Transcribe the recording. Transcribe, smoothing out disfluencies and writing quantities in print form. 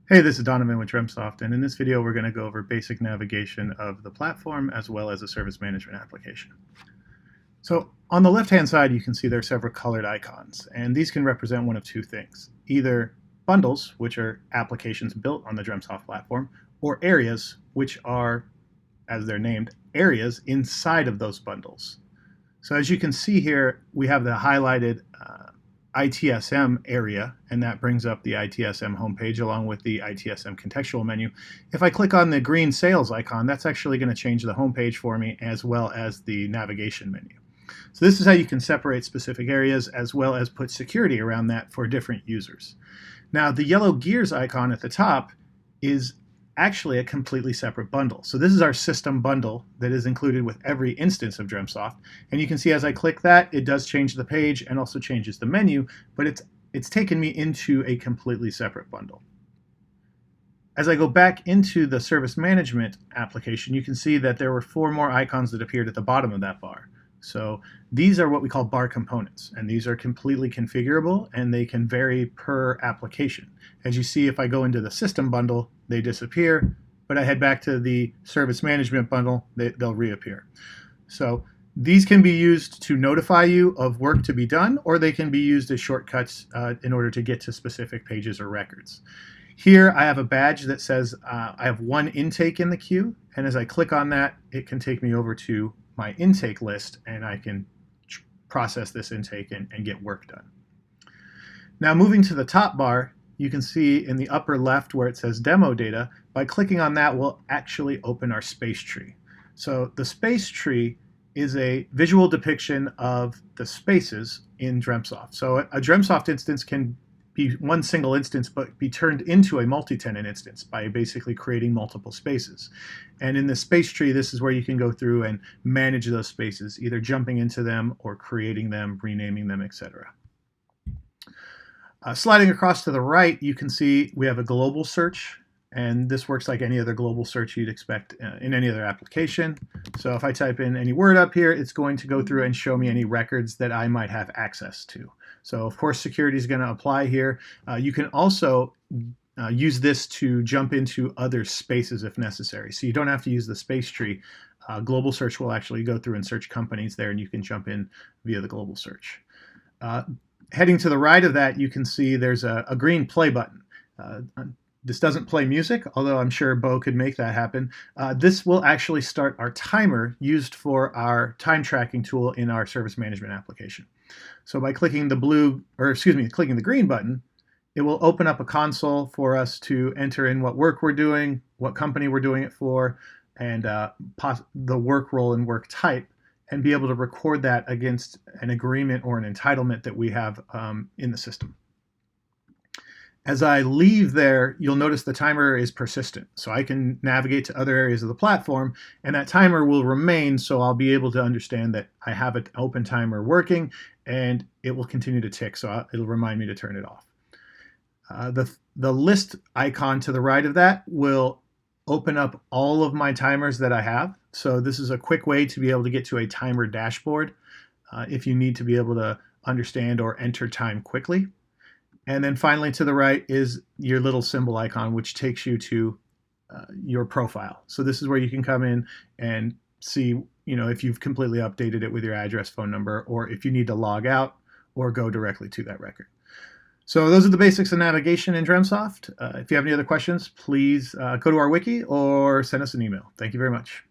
Hey, this is Donovan with Dreamtsoft, and in this video we're going to go over basic navigation of the platform as well as a service management application. So on the left-hand side you can see there are several colored icons, and these can represent one of two things. Either bundles, which are applications built on the Dreamtsoft platform, or areas, which are, as they're named, areas inside of those bundles. So as you can see here, we have the highlighted ITSM area, and that brings up the ITSM homepage along with the ITSM contextual menu. If I click on the green sales icon, that's actually going to change the homepage for me as well as the navigation menu. So this is how you can separate specific areas as well as put security around that for different users. Now the yellow gears icon at the top is actually a completely separate bundle. So this is our system bundle that is included with every instance of Dreamtsoft. And you can see as I click that, it does change the page and also changes the menu, but it's taken me into a completely separate bundle. As I go back into the service management application, you can see that there were 4 more icons that appeared at the bottom of that bar. So these are what we call bar components, and these are completely configurable and they can vary per application. As you see, if I go into the system bundle, they disappear, but I head back to the service management bundle, they'll reappear. So these can be used to notify you of work to be done, or they can be used as shortcuts in order to get to specific pages or records. Here I have a badge that says I have 1 intake in the queue, and as I click on that, it can take me over to my intake list, and I can process this intake and get work done. Now moving to the top bar, you can see in the upper left where it says demo data. By clicking on that, we'll actually open our space tree. So the space tree is a visual depiction of the spaces in Dreamtsoft. So a Dreamtsoft instance can be one single instance but be turned into a multi-tenant instance by basically creating multiple spaces. And in the space tree, this is where you can go through and manage those spaces, either jumping into them or creating them, renaming them, etc. Sliding across to the right, you can see we have a global search, and this works like any other global search you'd expect in any other application. So if I type in any word up here, it's going to go through and show me any records that I might have access to. So of course security is going to apply here. You can also use this to jump into other spaces if necessary. So you don't have to use the space tree. Global search will actually go through and search companies there, and you can jump in via the global search. Heading to the right of that, you can see there's a green play button. This doesn't play music, although I'm sure Bo could make that happen. This will actually start our timer used for our time tracking tool in our service management application. So by clicking clicking the green button, it will open up a console for us to enter in what work we're doing, what company we're doing it for, and the work role and work type, and be able to record that against an agreement or an entitlement that we have in the system. As I leave there, you'll notice the timer is persistent. So I can navigate to other areas of the platform, and that timer will remain, so I'll be able to understand that I have an open timer working, and it will continue to tick, so it'll remind me to turn it off. The list icon to the right of that will open up all of my timers that I have. So this is a quick way to be able to get to a timer dashboard if you need to be able to understand or enter time quickly. And then finally to the right is your little symbol icon, which takes you to your profile. So this is where you can come in and see, if you've completely updated it with your address, phone number, or if you need to log out or go directly to that record. So those are the basics of navigation in Dreamtsoft. If you have any other questions, please go to our wiki or send us an email. Thank you very much.